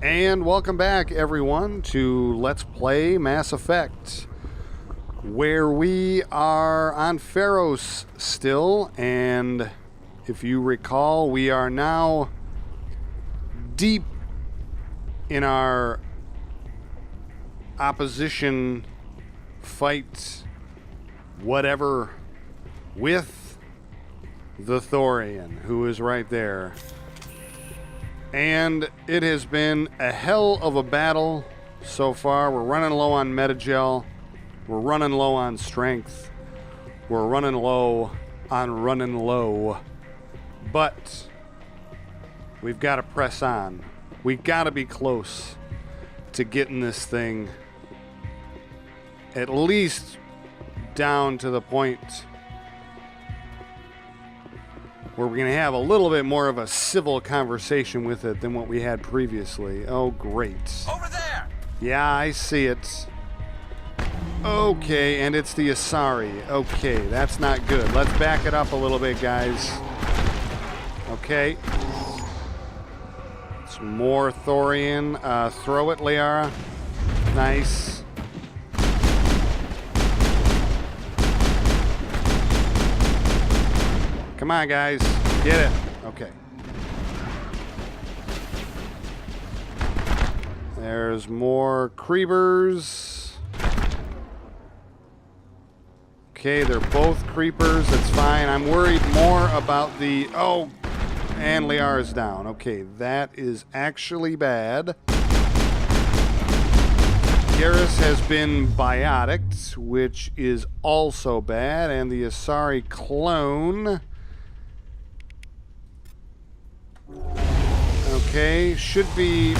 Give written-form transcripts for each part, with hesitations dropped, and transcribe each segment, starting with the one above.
And welcome back, everyone, to Let's Play Mass Effect, where we are on Pharos still, and if you recall, we are now deep in our opposition fight, whatever, with the Thorian, who is right there. And it has been a hell of a battle so far. We're running low on Metagel. We're running low on strength. We're running low on running low. But we've got to press on. We've got to be close to getting this thing at least down to the point where we're going to have a little bit more of a civil conversation with it than what we had previously. Oh, great. Over there! Yeah, I see it. Okay, and it's the Asari. Okay, that's not good. Let's back it up a little bit, guys. Okay. Some more Thorian. Throw it, Liara. Nice. Come on, guys. Get it. Okay. There's more creepers. Okay, they're both creepers. That's fine. I'm worried more about the... Oh, and Liara's down. Okay, that is actually bad. Garrus has been bioticked, which is also bad. And the Asari clone... Okay, should be...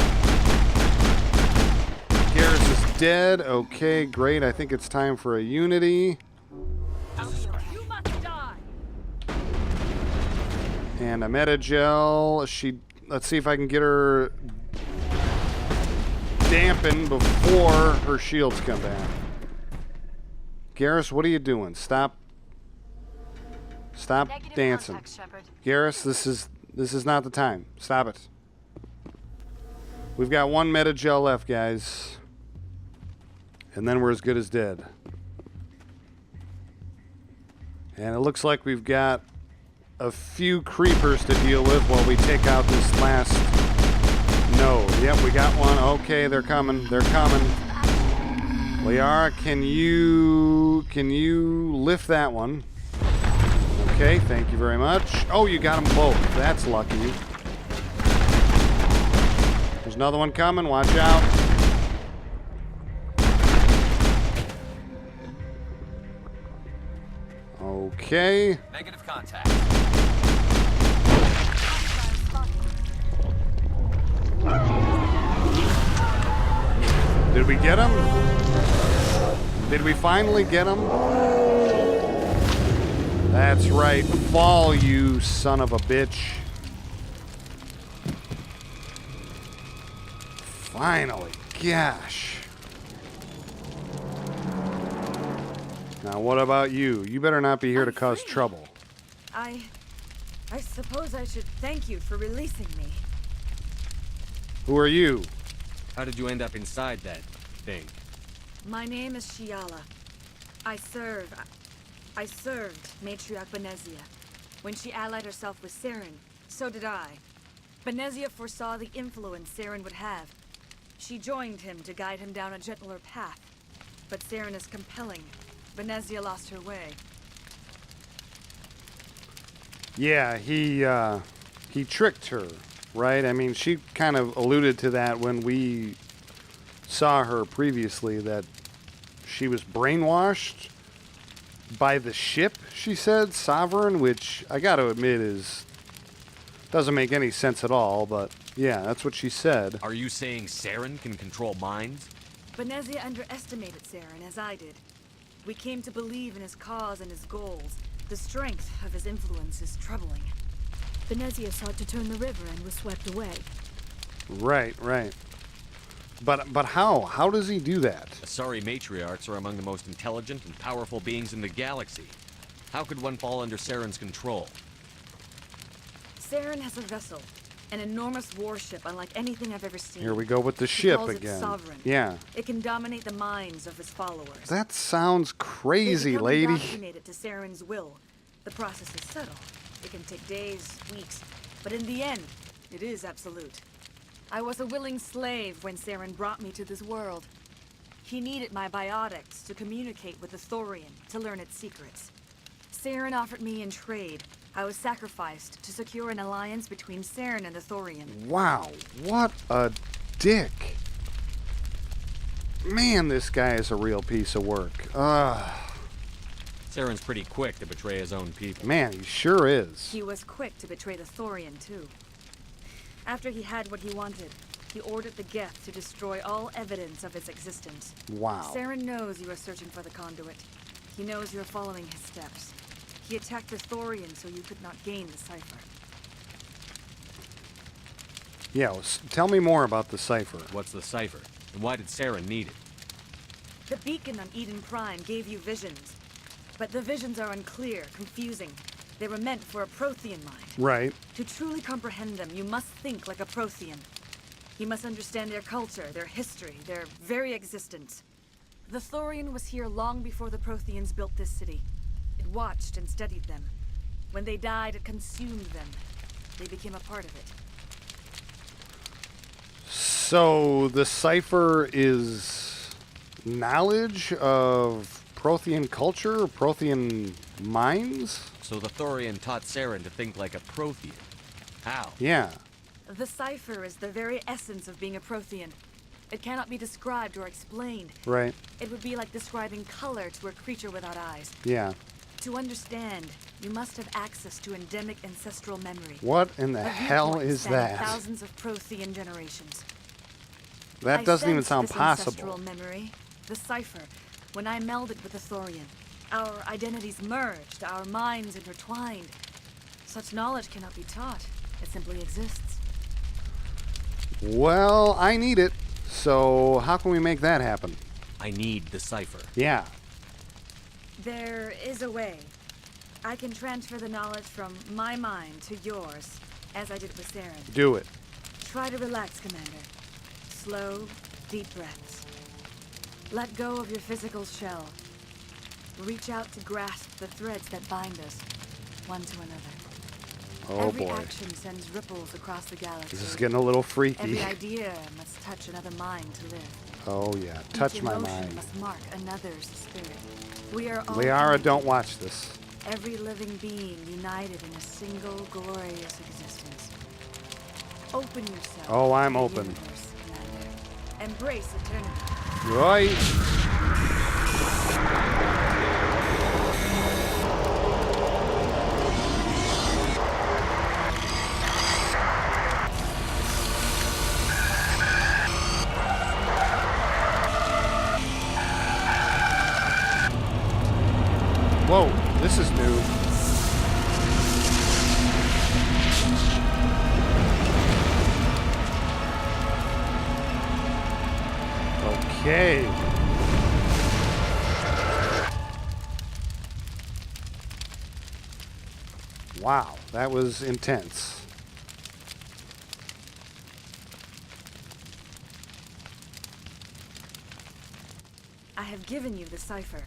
Garrus is dead. Okay, great. I think it's time for a Unity. You must die. And a Metagel. Let's see if I can get her dampened before her shields come back. Garrus, what are you doing? Stop Negative dancing. contact, Shepard. Garrus, this is not the time. Stop it. We've got one Metagel left, guys. And then we're as good as dead. And it looks like we've got a few creepers to deal with while we take out this last node. Yep, we got one. Okay, they're coming. They're coming. Liara, can you lift that one? Okay, thank you very much. Oh, you got them both. That's lucky. There's another one coming. Watch out. Okay. Negative contact. Did we get him? Did we finally get him? That's right. Fall, you son of a bitch. Finally. Gosh. Now, what about you? You better not be here to cause trouble. I suppose I should thank you for releasing me. Who are you? How did you end up inside that thing? My name is Shiala. I served Matriarch Benezia. When she allied herself with Saren, so did I. Benezia foresaw the influence Saren would have. She joined him to guide him down a gentler path. But Saren is compelling. Benezia lost her way. Yeah, he tricked her, right? I mean, she kind of alluded to that when we saw her previously, that she was brainwashed by the ship, she said, Sovereign, which I got to admit doesn't make any sense at all, but yeah, that's what she said. Are you saying Saren can control minds? Benezia underestimated Saren, as I did. We came to believe in his cause and his goals. The strength of his influence is troubling. Benezia sought to turn the river and was swept away. Right. But how? How does he do that? Asari matriarchs are among the most intelligent and powerful beings in the galaxy. How could one fall under Saren's control? Saren has a vessel. An enormous warship unlike anything I've ever seen. Here we go with the He ship calls it again. Sovereign. Yeah. It can dominate the minds of his followers. That sounds crazy, They become lady. indoctrinated to Saren's will. The process is subtle. It can take days, weeks, but in the end, it is absolute. I was a willing slave when Saren brought me to this world. He needed my biotics to communicate with the Thorian, to learn its secrets. Saren offered me in trade. I was sacrificed to secure an alliance between Saren and the Thorian. Wow, what a dick. Man, this guy is a real piece of work. Saren's pretty quick to betray his own people. Man, he sure is. He was quick to betray the Thorian, too. After he had what he wanted, he ordered the Geth to destroy all evidence of its existence. Wow. Saren knows you are searching for the conduit. He knows you are following his steps. He attacked the Thorian so you could not gain the cipher. Yeah, tell me more about the cipher. What's the cipher? And why did Saren need it? The beacon on Eden Prime gave you visions. But the visions are unclear, confusing. They were meant for a Prothean mind. Right. To truly comprehend them, you must think like a Prothean. You must understand their culture, their history, their very existence. The Thorian was here long before the Protheans built this city. It watched and studied them. When they died, it consumed them. They became a part of it. So the cipher is knowledge of Prothean culture, Prothean minds? So the Thorian taught Saren to think like a Prothean. How? Yeah. The cipher is the very essence of being a Prothean. It cannot be described or explained. Right. It would be like describing color to a creature without eyes. Yeah. To understand, you must have access to endemic ancestral memory. What in the A hell viewpoint is spanning that? Thousands of Prothean generations. That doesn't even sensed sound this possible. ancestral memory, the cipher, when I melded with the Thorian. Our identities merged, our minds intertwined. Such knowledge cannot be taught. It simply exists. Well, I need it. So how can we make that happen? I need the cipher. Yeah. There is a way. I can transfer the knowledge from my mind to yours, as I did with Saren. Do it. Try to relax, Commander. Slow, deep breaths. Let go of your physical shell. Reach out to grasp the threads that bind us, one to another. Oh Every boy. action sends ripples across the galaxy. This is getting a little freaky. Every idea must touch another mind to live. Oh yeah. Touch Each my emotion mind. must mark another's spirit. We are all Liara, connected. don't watch this. Every living being united in a single glorious existence. Open yourself. Oh, I'm to the open. universe, Commander. Embrace eternity. Right. Whoa, this is new. Okay. Wow, that was intense. I have given you the cipher,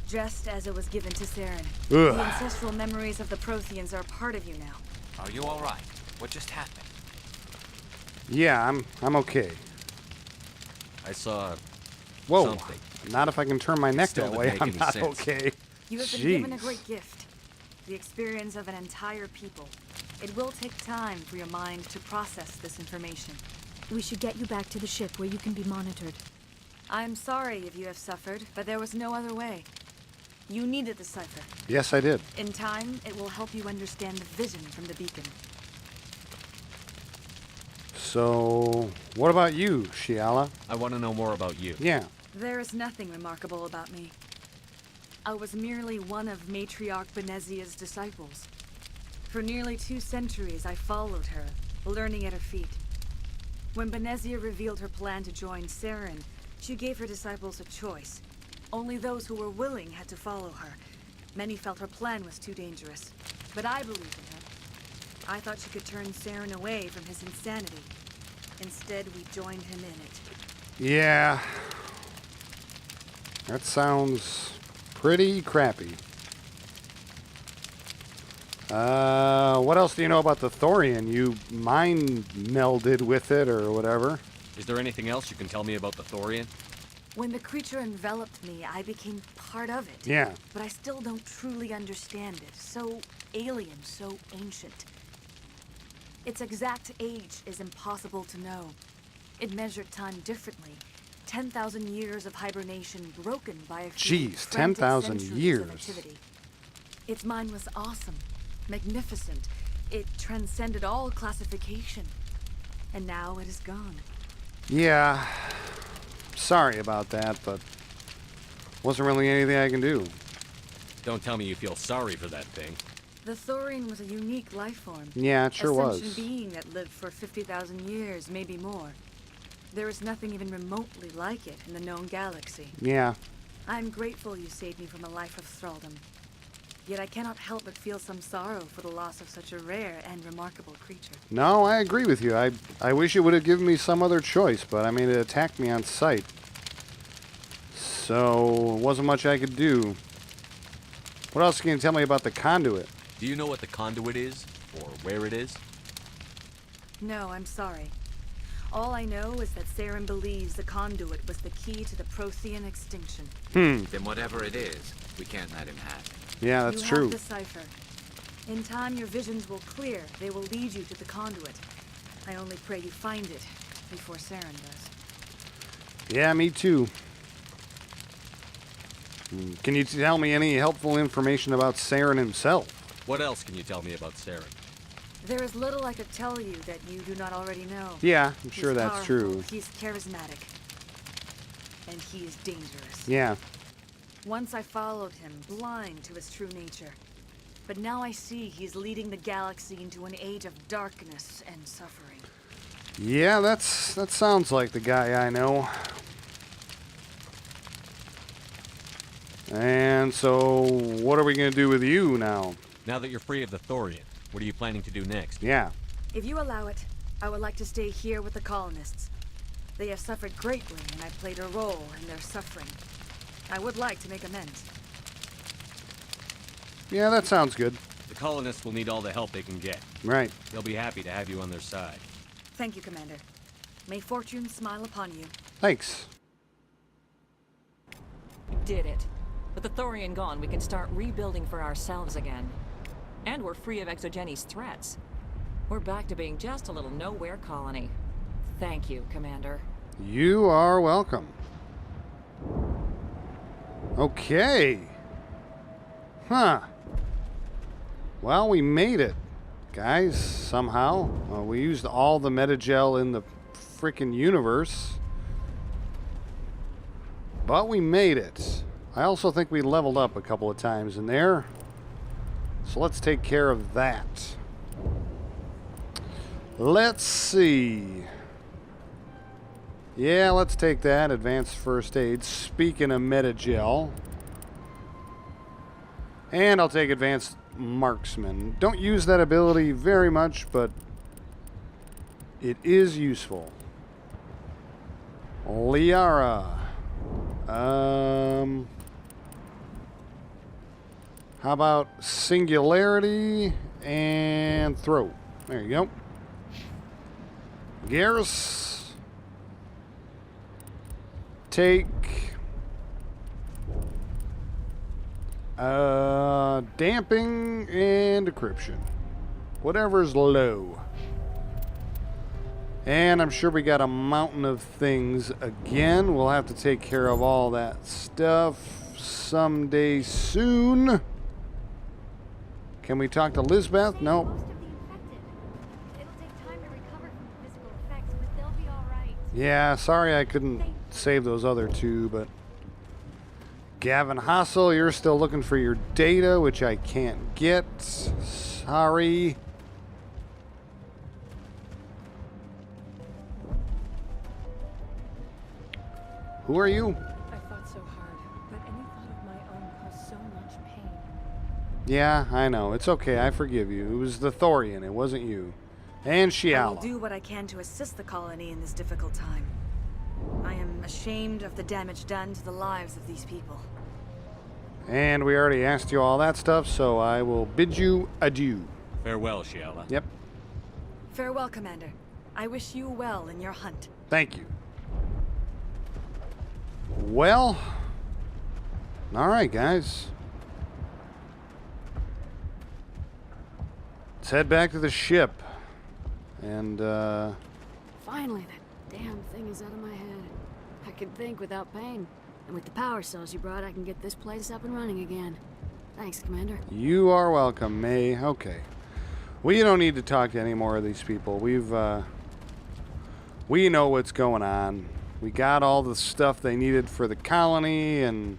just as it was given to Saren. Ugh. The ancestral memories of the Protheans are part of you now. Are you all right? What just happened? Yeah, I'm okay. I saw Whoa. something. Not if I can turn my neck Still that didn't way. make I'm any not sense. okay. You have been given a Jeez. great gift. The experience of an entire people. It will take time for your mind to process this information. We should get you back to the ship where you can be monitored. I'm sorry if you have suffered, but there was no other way. You needed the cipher. Yes, I did. In time, it will help you understand the vision from the beacon. So, what about you, Shiala? I want to know more about you. Yeah. There is nothing remarkable about me. I was merely one of Matriarch Benezia's disciples. For nearly 2 centuries, I followed her, learning at her feet. When Benezia revealed her plan to join Saren, she gave her disciples a choice. Only those who were willing had to follow her. Many felt her plan was too dangerous, but I believed in her. I thought she could turn Saren away from his insanity. Instead, we joined him in it. Yeah. That sounds pretty crappy. What else do you know about the Thorian? You mind melded with it or whatever? Is there anything else you can tell me about the Thorian? When the creature enveloped me, I became part of it. Yeah. But I still don't truly understand it. So alien, so ancient. Its exact age is impossible to know. It measured time differently. 10,000 years of hibernation broken by a few Jeez, frantic 10,000 centuries of years. activity. Its mind was awesome, magnificent. It transcended all classification. And now it is gone. Yeah. Sorry about that, but wasn't really anything I can do. Don't tell me you feel sorry for that thing. The Thorian was a unique life form. Yeah, it sure a was. sentient being that lived for 50,000 years, maybe more. There is nothing even remotely like it in the known galaxy. Yeah. I'm grateful you saved me from a life of thraldom. Yet I cannot help but feel some sorrow for the loss of such a rare and remarkable creature. No, I agree with you. I wish it would have given me some other choice, but I mean, it attacked me on sight. So, wasn't much I could do. What else can you tell me about the conduit? Do you know what the conduit is? Or where it is? No, I'm sorry. All I know is that Saren believes the conduit was the key to the Prothean extinction. Then whatever it is, we can't let him have it. Yeah, that's you true. have the cipher. In time, your visions will clear. They will lead you to the conduit. I only pray you find it before Saren does. Yeah, me too. Can you tell me any helpful information about Saren himself? What else can you tell me about Saren? There is little I could tell you that you do not already know. Yeah, I'm sure He's that's powerful, true. He's charismatic. And he is dangerous. Yeah. Once I followed him, blind to his true nature. But now I see he's leading the galaxy into an age of darkness and suffering. Yeah, that sounds like the guy I know. And so, what are we going to do with you now? Now that you're free of the Thorian, what are you planning to do next? Yeah. If you allow it, I would like to stay here with the colonists. They have suffered greatly, and I played a role in their suffering. I would like to make amends. Yeah, that sounds good. The colonists will need all the help they can get. Right. They'll be happy to have you on their side. Thank you, Commander. May fortune smile upon you. Thanks. Did it. With the Thorian gone, we can start rebuilding for ourselves again. And we're free of Exogenes' threats. We're back to being just a little nowhere colony. Thank you, Commander. You are welcome. Okay. Huh. Well, we made it, guys, somehow. We used all the metagel in the frickin' universe. But we made it. I also think we leveled up a couple of times in there. So let's take care of that. Let's see. Yeah, let's take that. Advanced first aid. Speaking of metagel. And I'll take advanced marksman. Don't use that ability very much, but it is useful. Liara. How about singularity and throw? There you go. Garrus. Take damping and decryption. Whatever's low. And I'm sure we got a mountain of things again. We'll have to take care of all that stuff someday soon. Can we talk to Lisbeth? Nope. Most of the infected. It'll take time to recover from the physical effects, but they'll be all right. Yeah, sorry I couldn't save those other two, but Gavin Hassel, you're still looking for your data, which I can't get. Sorry. Who are you? I fought so hard, but any thought of my own caused so much pain. Yeah, I know. It's okay. I forgive you. It was the Thorian. It wasn't you. And I will Shiala. do what I can to assist the colony in this difficult time. I am ashamed of the damage done to the lives of these people. And we already asked you all that stuff, so I will bid you adieu. Farewell, Shiala. Yep. Farewell, Commander. I wish you well in your hunt. Thank you. Well, all right, guys. Let's head back to the ship. And, Finally, that damn thing is out of my head. I can think without pain. And with the power cells you brought, I can get this place up and running again. Thanks, Commander. you are welcome, May. Okay. We don't need to talk to any more of these people. We know what's going on. We got all the stuff they needed for the colony, and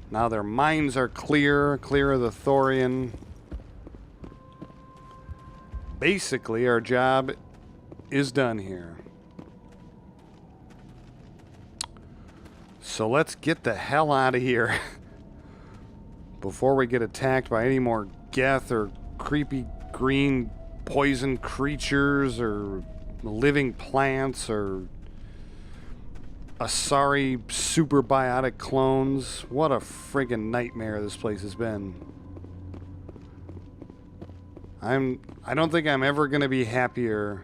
now their minds are clear of the Thorian. Basically, our job is done here. So let's get the hell out of here before we get attacked by any more Geth or creepy green poison creatures or living plants or Asari superbiotic clones. What a friggin' nightmare this place has been. I don't think I'm ever going to be happier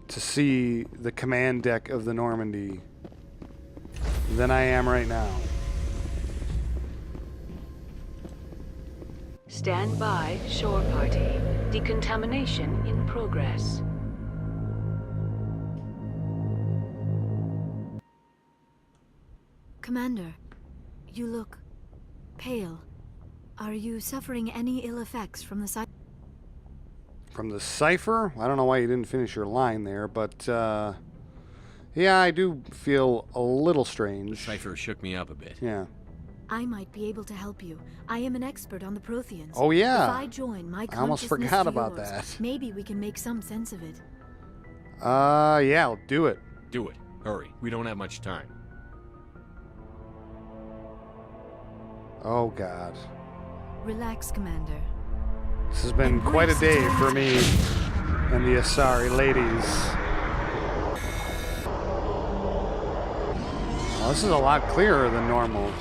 to see the command deck of the Normandy than I am right now. Stand by, shore party. Decontamination in progress. Commander, you look pale. Are you suffering any ill effects from the side? From the cipher? I don't know why you didn't finish your line there, but yeah, I do feel a little strange. Cypher shook me up a bit. Yeah. I might be able to help you. I am an expert on the Protheans. Oh, yeah. If I join my I almost consciousness forgot to about yours, that. maybe we can make some sense of it. Yeah, I'll do it. Do it. Hurry. We don't have much time. Oh, God. Relax, Commander. This has been quite a day for me and the Asari ladies. Well, this is a lot clearer than normal.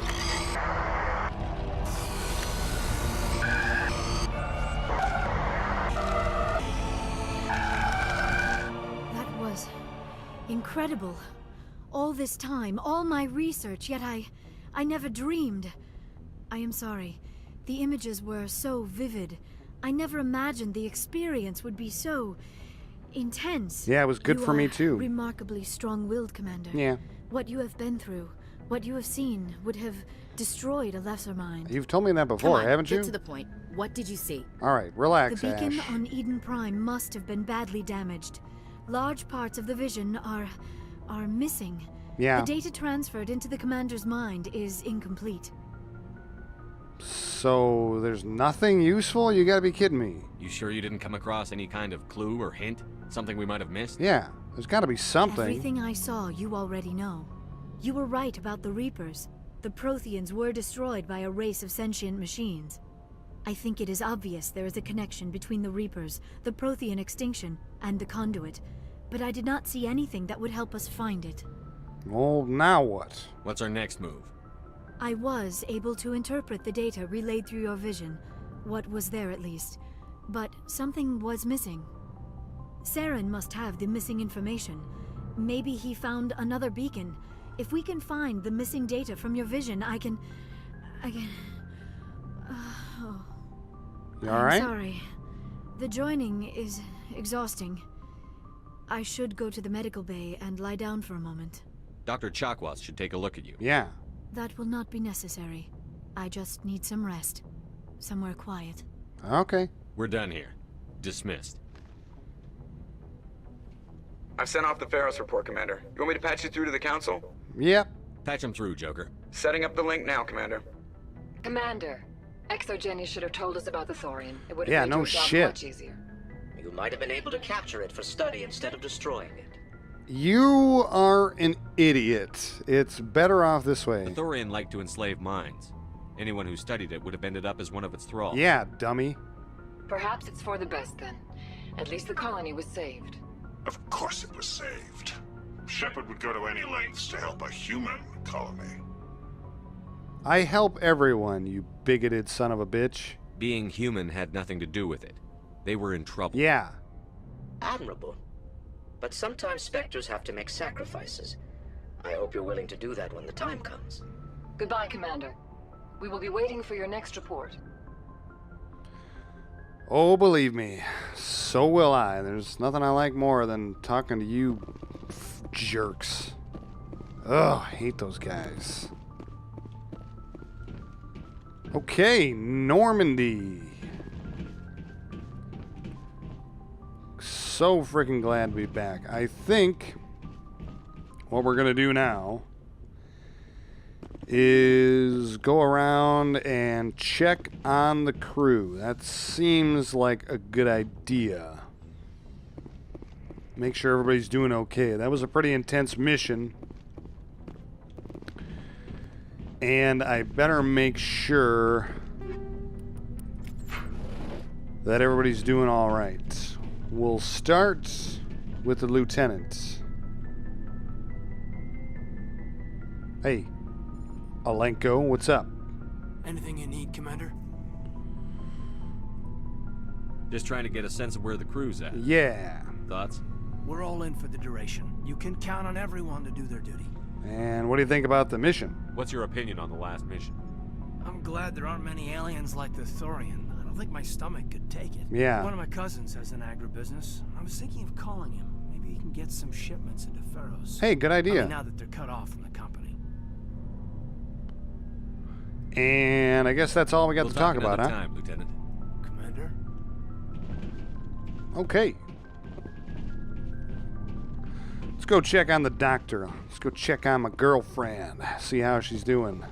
That was incredible. All this time, all my research, yet I never dreamed. I am sorry. The images were so vivid. I never imagined the experience would be so intense. Yeah, it was good You for me are too. Remarkably strong-willed, Commander. Yeah. What you have been through, what you have seen, would have destroyed a lesser mind. You've told me that before, haven't you? Get to the point. What did you see? All right, relax, The beacon Ash. on Eden Prime must have been badly damaged. Large parts of the vision are missing. Yeah. The data transferred into the commander's mind is incomplete. So there's nothing useful? You gotta be kidding me. You sure you didn't come across any kind of clue or hint? Something we might have missed? Yeah, there's gotta be something. Everything I saw, you already know. You were right about the Reapers. The Protheans were destroyed by a race of sentient machines. I think it is obvious there is a connection between the Reapers, the Prothean extinction, and the Conduit, but I did not see anything that would help us find it. Well, now what? What's our next move? I was able to interpret the data relayed through your vision, what was there at least, but something was missing. Saren must have the missing information. Maybe he found another beacon. If we can find the missing data from your vision, I can... oh. You alright? I'm sorry. The joining is exhausting. I should go to the medical bay and lie down for a moment. Dr. Chakwas should take a look at you. Yeah. That will not be necessary. I just need some rest. Somewhere quiet. Okay. We're done here. Dismissed. I've sent off the Pharos report, Commander. You want me to patch you through to the Council? Yep. Patch him through, Joker. Setting up the link now, Commander. Commander, Exogeny should have told us about the Thorian. It would have Yeah, made no your job shit. much easier. You might have been able to capture it for study instead of destroying it. You are an idiot. It's better off this way. The Thorian like to enslave minds. Anyone who studied it would have ended up as one of its thralls. Yeah, dummy. Perhaps it's for the best then. At least the colony was saved. Of course it was saved. Shepard would go to any lengths to help a human colony. I help everyone, you bigoted son of a bitch. Being human had nothing to do with it. They were in trouble. Yeah. Admirable. But sometimes Spectres have to make sacrifices. I hope you're willing to do that when the time comes. Goodbye, Commander. We will be waiting for your next report. Oh, believe me, so will I. There's nothing I like more than talking to you jerks. Ugh, I hate those guys. Okay, Normandy. So freaking glad to be back. I think what we're going to do now is go around and check on the crew. That seems like a good idea. Make sure everybody's doing okay. That was a pretty intense mission. And I better make sure that everybody's doing all right. We'll start with the lieutenant. Hey, Alenko, what's up? Anything you need, Commander? Just trying to get a sense of where the crew's at. Yeah. Thoughts? We're all in for the duration. You can count on everyone to do their duty. And what do you think about the mission? What's your opinion on the last mission? I'm glad there aren't many aliens like the Thorian. I don't think my stomach could take it. Yeah. One of my cousins has an agribusiness. I was thinking of calling him. Maybe he can get some shipments into Feros. Hey, good idea. I mean, now that they're cut off from the company. And I guess that's all we got to talk about, huh? Time, Lieutenant. Commander? Okay. Let's go check on the doctor. Let's go check on my girlfriend. See how she's doing.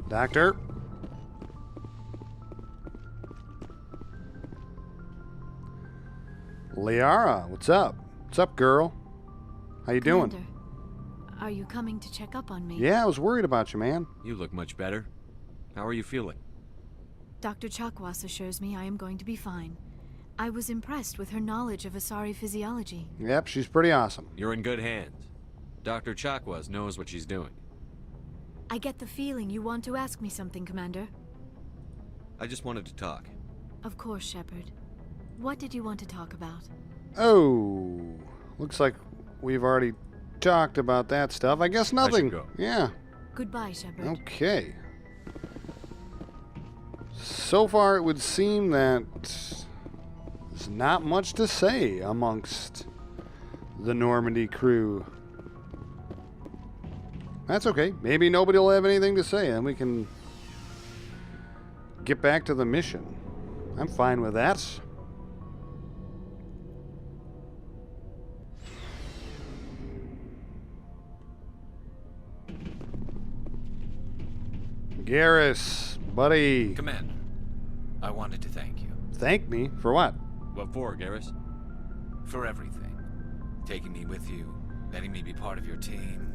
Doctor? Liara, what's up? What's up, girl? How you doing? Commander, are you coming to check up on me? Yeah, I was worried about you, man. You look much better. How are you feeling? Dr. Chakwas assures me I am going to be fine. I was impressed with her knowledge of Asari physiology. Yep, she's pretty awesome. You're in good hands. Dr. Chakwas knows what she's doing. I get the feeling you want to ask me something, Commander. I just wanted to talk. Of course, Shepard. What did you want to talk about? Oh, looks like we've already talked about that stuff. I guess nothing. I should go. Yeah. Goodbye, Shepard. Okay. So far, it would seem that there's not much to say amongst the Normandy crew. That's okay. Maybe nobody will have anything to say, and we can get back to the mission. I'm fine with that. Garrus, buddy. Commander, I wanted to thank you. Thank me? For what? What for, Garrus? For everything. Taking me with you, letting me be part of your team.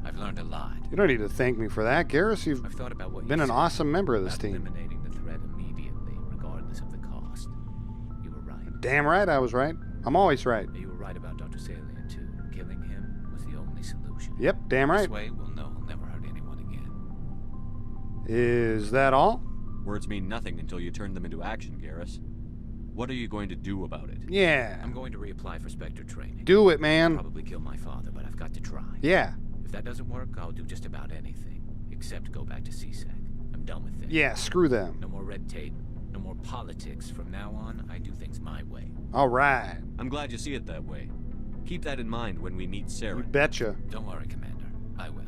I've learned a lot. You don't need to thank me for that, Garrus. You've I've thought about what been an awesome member of this team. Eliminating the threat immediately, regardless of the cost. You were right. Damn right I was right. I'm always right. You were right about Dr. Salian, too. Killing him was the only solution. Yep, damn right. This way, we'll know he'll never hurt anyone again. Is that all? Words mean nothing until you turn them into action, Garrus. What are you going to do about it? Yeah. I'm going to reapply for Spectre training. Do it, man. I'll probably kill my father, but I've got to try. Yeah. If that doesn't work, I'll do just about anything, except go back to CSEC. I'm done with it. Yeah, screw them. No more red tape, no more politics. From now on, I do things my way. All right. I'm glad you see it that way. Keep that in mind when we meet Sarah. You betcha. Don't worry, Commander. I will.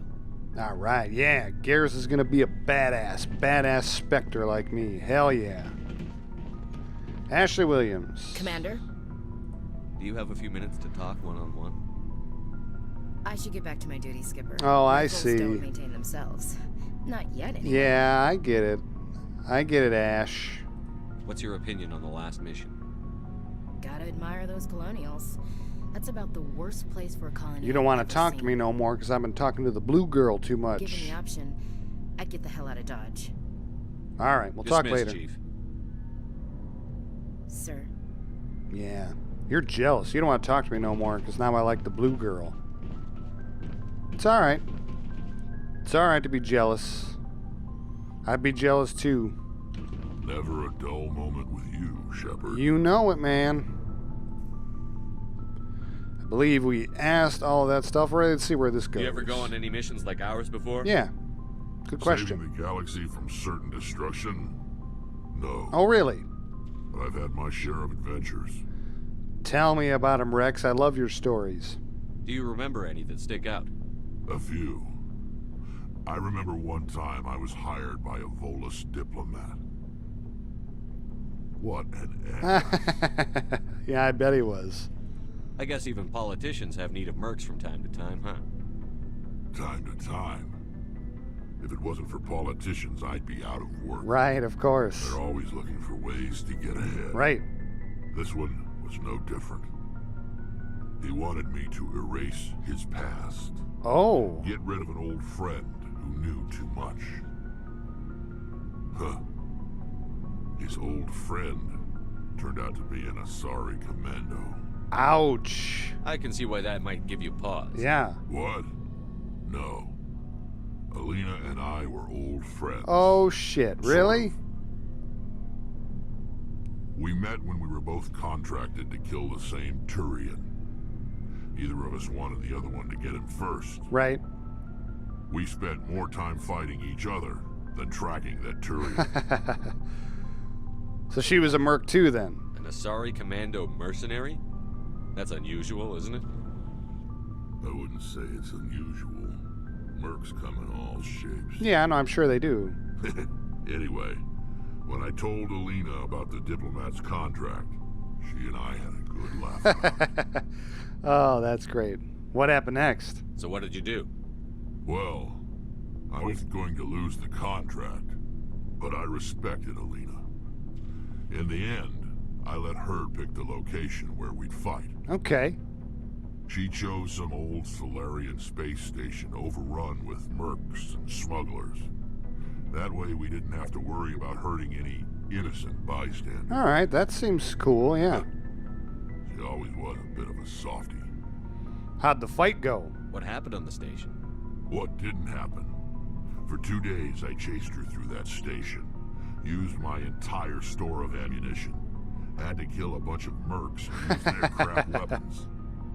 All right, yeah. Garrus is going to be a badass Spectre like me. Hell yeah. Ashley Williams. Commander? Do you have a few minutes to talk one-on-one? I should get back to my duty, Skipper. Oh, I Vehicles see. Don't maintain themselves. Not yet, anyway. Yeah, I get it. I get it, Ash. What's your opinion on the last mission? Gotta admire those colonials. That's about the worst place for a colony. You don't want to talk to me no more because I've been talking to the blue girl too much. Given the option, I'd get the hell out of Dodge. All right, we'll talk Dismissed, later. Chief. Sir. Yeah. You're jealous. You don't want to talk to me no more because now I like the blue girl. It's all right. It's all right to be jealous. I'd be jealous too. Never a dull moment with you, Shepard. You know it, man. I believe we asked all of that stuff. Right, let's see where this goes. You ever go on any missions like ours before? Yeah. Good question. Saving the galaxy from certain destruction? No. Oh, really? But I've had my share of adventures. Tell me about them, Rex. I love your stories. Do you remember any that stick out? A few. I remember one time I was hired by a Volus diplomat. What an ass. Yeah, I bet he was. I guess even politicians have need of mercs from time to time, huh? Time to time. If it wasn't for politicians, I'd be out of work. Right, of course. They're always looking for ways to get ahead. Right. This one was no different. He wanted me to erase his past. Oh. Get rid of an old friend who knew too much. Huh. His old friend turned out to be an Asari commando. Ouch. I can see why that might give you pause. Yeah. What? No. Alina and I were old friends. Oh, shit. Really? We met when we were both contracted to kill the same Turian. Neither of us wanted the other one to get him first. Right. We spent more time fighting each other than tracking that Turian. So she was a merc too, then? An Asari commando mercenary? That's unusual, isn't it? I wouldn't say it's unusual. Mercs come in all shapes. Yeah, no, I'm sure they do. Anyway, when I told Alina about the diplomat's contract, she and I had a good laugh about it. Oh, that's great. What happened next? So what did you do? Well, I wasn't going to lose the contract, but I respected Alina. In the end, I let her pick the location where we'd fight. Okay. She chose some old Solarian space station overrun with mercs and smugglers. That way we didn't have to worry about hurting any innocent bystanders. All right, that seems cool, yeah. She always was a bit of a softie. How'd the fight go? What happened on the station? What didn't happen? For 2 days I chased her through that station. Used my entire store of ammunition. Had to kill a bunch of mercs and use their crap weapons.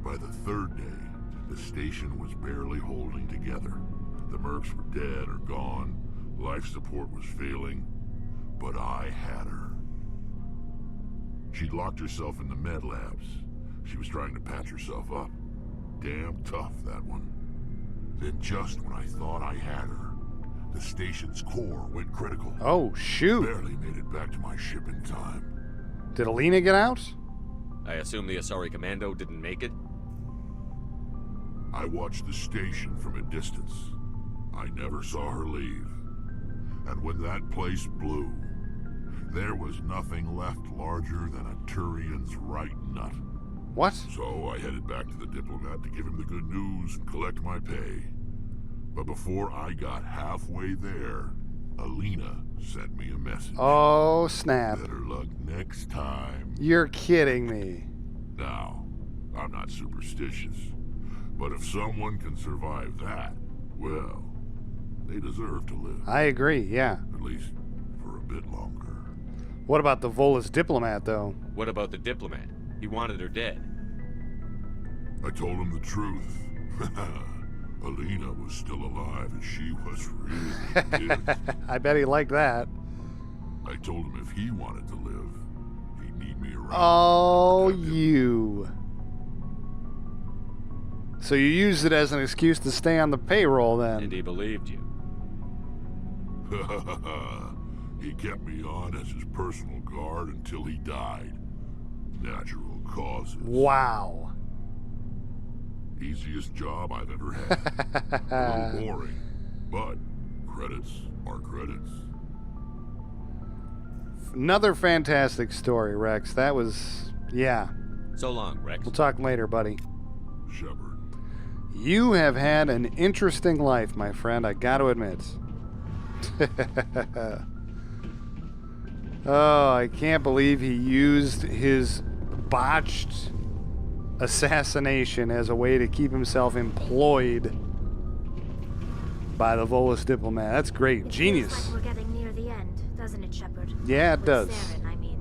By the 3rd day, the station was barely holding together. The mercs were dead or gone. Life support was failing. But I had her. She'd locked herself in the med labs. She was trying to patch herself up. Damn tough, that one. Then just when I thought I had her, the station's core went critical. Oh, shoot. Barely made it back to my ship in time. Did Alina get out? I assume the Asari commando didn't make it? I watched the station from a distance. I never saw her leave. And when that place blew, there was nothing left larger than a Turian's right nut. What? So I headed back to the diplomat to give him the good news and collect my pay. But before I got halfway there, Alina sent me a message. Oh, snap. Better luck next time. You're kidding me. Now, I'm not superstitious, but if someone can survive that, well, they deserve to live. I agree, yeah. At least for a bit longer. What about the Volus diplomat, though? What about the diplomat? He wanted her dead. I told him the truth. Alina was still alive and she was really pissed. I bet he liked that. I told him if he wanted to live, he'd need me around. Oh, you. So you used it as an excuse to stay on the payroll, then? And he believed you. He kept me on as his personal guard until he died. Natural causes. Wow. Easiest job I've ever had. A little boring, but credits are credits. Another fantastic story, Rex. That was, yeah. So long, Rex. We'll talk later, buddy. Shepard. You have had an interesting life, my friend, I gotta admit. Oh, I can't believe he used his botched assassination as a way to keep himself employed by the Volus diplomat. That's great. Genius. Feels like we're getting near the end, doesn't it, Shepard? Yeah, it With does. Saren, I mean.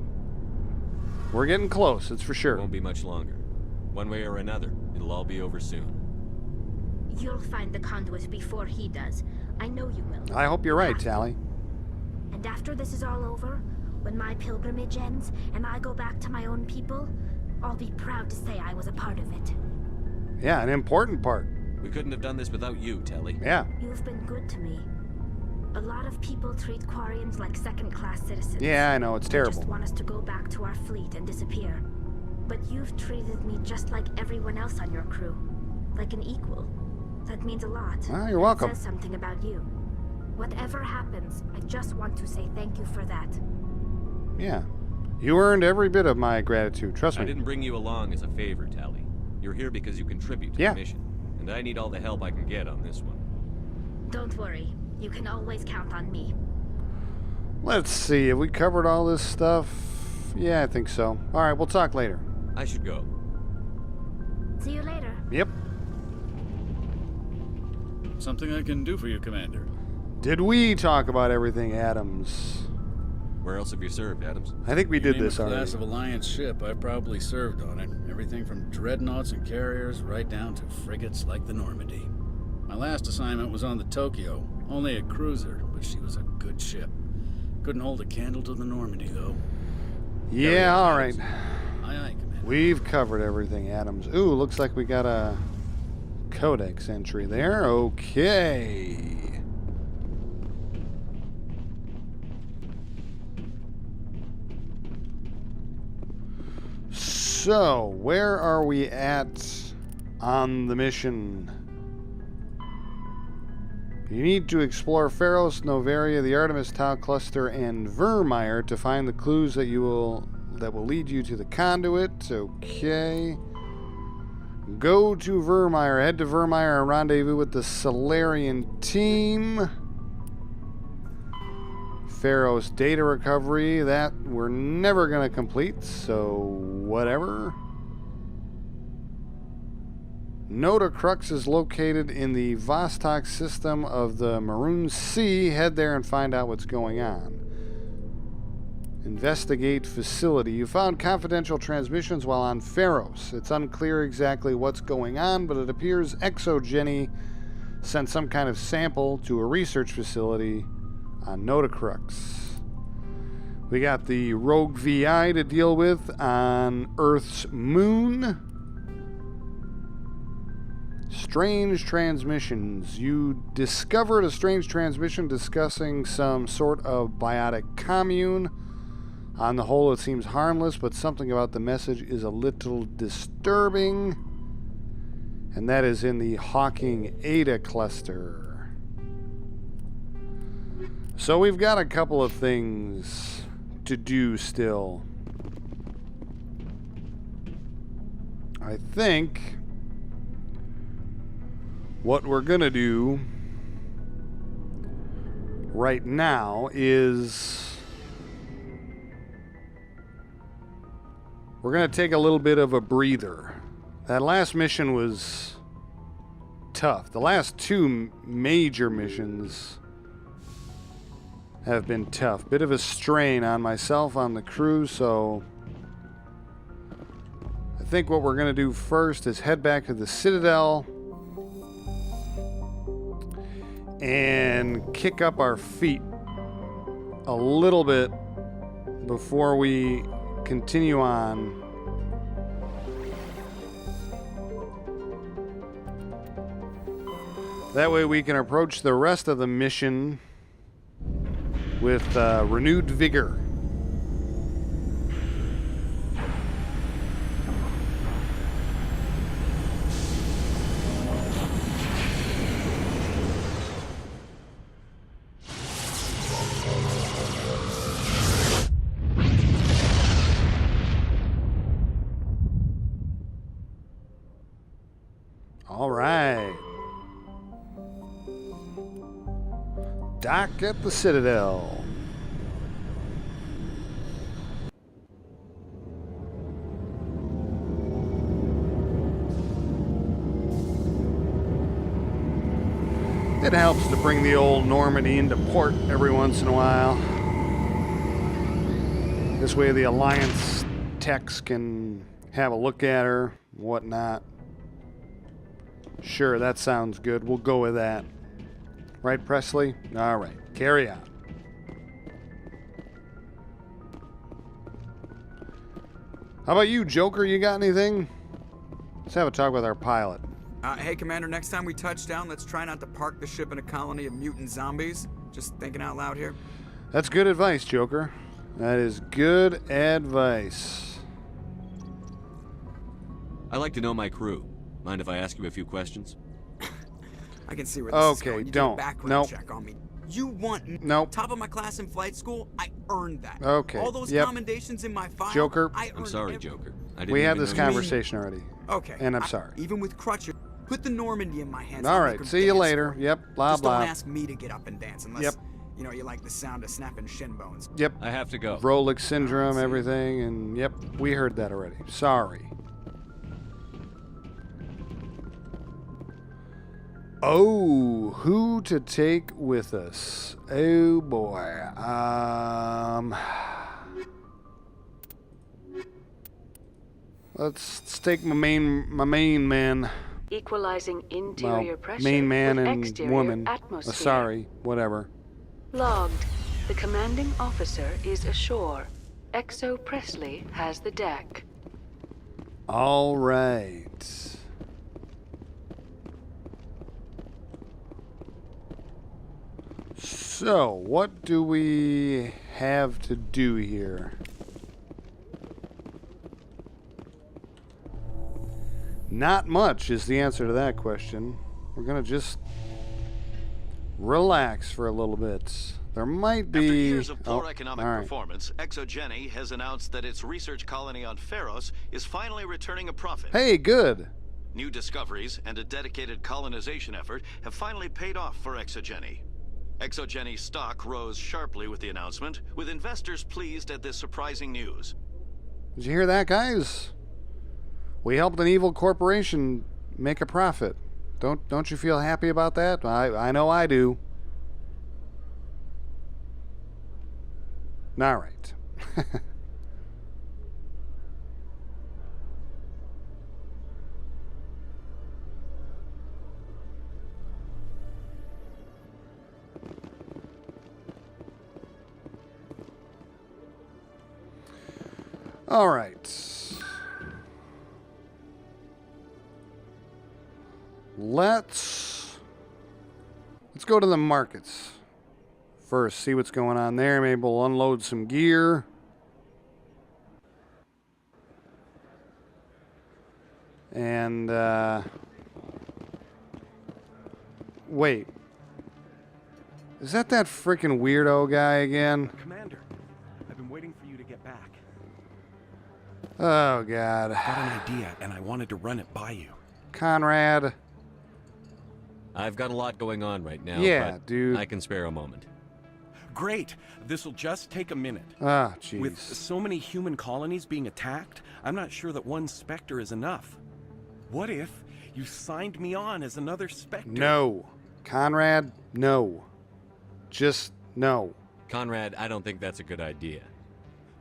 We're getting close, it's for sure. It won't be much longer. One way or another, it'll all be over soon. You'll find the conduit before he does. I know you will. I hope you're right, Tally. And after this is all over, when my pilgrimage ends and I go back to my own people, I'll be proud to say I was a part of it. Yeah, an important part. We couldn't have done this without you, Telly. Yeah. You've been good to me. A lot of people treat Quarians like second-class citizens. Yeah, I know, it's They terrible. just want us to go back to our fleet and disappear. But you've treated me just like everyone else on your crew. Like an equal. That means a lot. Well, you're welcome. It says something about you. Whatever happens, I just want to say thank you for that. Yeah. You earned every bit of my gratitude, trust I me. didn't bring you along as a favor, Tally. You're here because you contribute to Yeah. the mission. And I need all the help I can get on this one. Don't worry. You can always count on me. Let's see, have we covered all this stuff? Yeah, I think so. Alright, we'll talk later. I should go. See you later. Yep. Something I can do for you, Commander. Did we talk about everything, Adams? Where else have you served, Adams? I think we did You name this a already. class of Alliance ship, I've probably served on it. Everything from dreadnoughts and carriers right down to frigates like the Normandy. My last assignment was on the Tokyo, only a cruiser, but she was a good ship. Couldn't hold a candle to the Normandy, though. Yeah, alright. Aye, aye, Commander. We've covered everything, Adams. Ooh, looks like we got a codex entry there. Okay. So, where are we at on the mission? You need to explore Pharos, Novaria, the Artemis Tau Cluster, and Vermeer to find the clues that will lead you to the conduit. Okay. Go to Vermeer. Head to Vermeer and rendezvous with the Solarian team. Pharos data recovery. That we're never going to complete, so whatever. Nota Crux is located in the Vostok system of the Maroon Sea. Head there and find out what's going on. Investigate facility. You found confidential transmissions while on Pharos. It's unclear exactly what's going on, but it appears ExoGeni sent some kind of sample to a research facility on Nota Crux. We got the Rogue VI to deal with on Earth's moon. Strange transmissions. You discovered a strange transmission discussing some sort of biotic commune. On the whole, it seems harmless, but something about the message is a little disturbing. And that is in the Hawking Eta cluster. So we've got a couple of things to do still. I think what we're going to do right now is we're going to take a little bit of a breather. That last mission was tough. The last two major missions have been tough. Bit of a strain on myself, on the crew, so I think what we're going to do first is head back to the Citadel and kick up our feet a little bit before we continue on. That way we can approach the rest of the mission with renewed vigor. All right. Dock at the Citadel. It helps to bring the old Normandy into port every once in a while. This way the Alliance techs can have a look at her, whatnot. Sure, that sounds good. We'll go with that. Right, Presley? All right, carry on. How about you, Joker? You got anything? Let's have a talk with our pilot. Hey, Commander, next time we touch down, let's try not to park the ship in a colony of mutant zombies. Just thinking out loud here. That's good advice, Joker. That is good advice. I like to know my crew. Mind if I ask you a few questions? I can see where this is going. You did a don't. background Nope. check on me. You want Nope. top of my class in flight school? I earned that. Okay, All those yep. commendations in my file. Joker. I'm sorry, Joker. I didn't We had even this know you- conversation already. Okay. And I'm sorry. Even with crutches, put the Normandy in my hands. All I'll right, make her see you dance later. for me. Yep, blah, Just blah. don't ask me to get up and dance unless, Yep. you know, you like the sound of snapping shin bones. Yep. I have to go. Rolex syndrome, everything, and yep, we heard that already. Sorry. Oh, who to take with us? Oh boy. Let's take my main man. Equalizing interior Well, pressure main man with and exterior woman. atmosphere. Sorry, whatever. Logged. The commanding officer is ashore. Exo Presley has the deck. All right. So, what do we have to do here? Not much is the answer to that question. We're going to just relax for a little bit. There might be... After years of poor economic all right. performance, ExoGeni has announced that its research colony on Pharos is finally returning a profit. Hey, good. New discoveries and a dedicated colonization effort have finally paid off for ExoGeni. ExoGeni's stock rose sharply with the announcement, with investors pleased at this surprising news. Did you hear that, guys? We helped an evil corporation make a profit. Don't you feel happy about that? I know I do. All right. All right. Let's go to the markets first, see what's going on there. Maybe we'll unload some gear. And, wait. Is that frickin' weirdo guy again? Commander, I've been waiting for you to get back. Oh, God. I've got an idea, and I wanted to run it by you. Conrad. I've got a lot going on right now. Yeah, but dude. I can spare a moment. Great. This'll just take a minute. Ah, jeez. With so many human colonies being attacked, I'm not sure that one Spectre is enough. What if you signed me on as another Spectre? No. Conrad, no. Just no. Conrad, I don't think that's a good idea.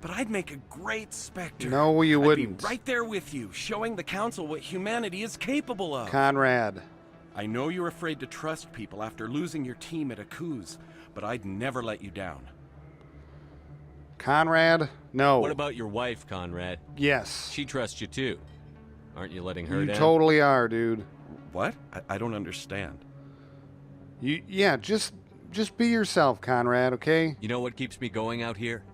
But I'd make a great Spectre. No, you wouldn't. I'd be right there with you, showing the Council what humanity is capable of. Conrad. I know you're afraid to trust people after losing your team at Akuz, but I'd never let you down. Conrad, no. What about your wife, Conrad? Yes. She trusts you too. Aren't you letting her You down? totally are, dude. What? I don't understand. Yeah, just be yourself, Conrad, okay? You know what keeps me going out here?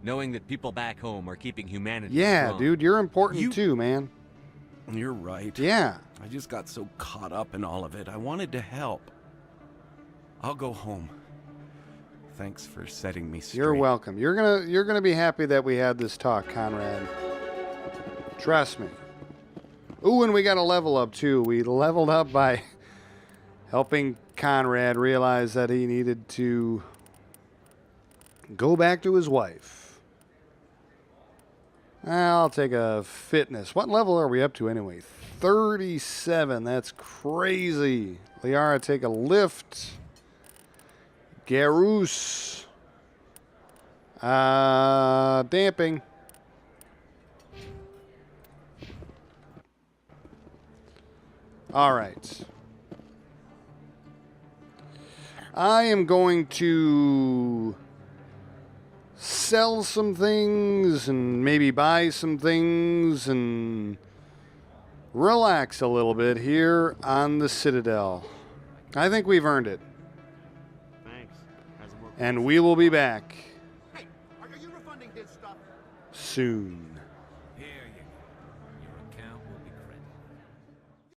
Knowing that people back home are keeping humanity Yeah, strong. dude, you're important too, man. You're right. Yeah. I just got so caught up in all of it. I wanted to help. I'll go home. Thanks for setting me straight. You're welcome. You're gonna be happy that we had this talk, Conrad. Trust me. Ooh, and we got a level up too. We leveled up by helping Conrad realize that he needed to go back to his wife. I'll take a fitness. What level are we up to anyway? 37. That's crazy. Liara, take a lift. Garus. Damping. All right. I am going to sell some things and maybe buy some things and relax a little bit here on the Citadel. I think we've earned it. Thanks. And we will be back soon.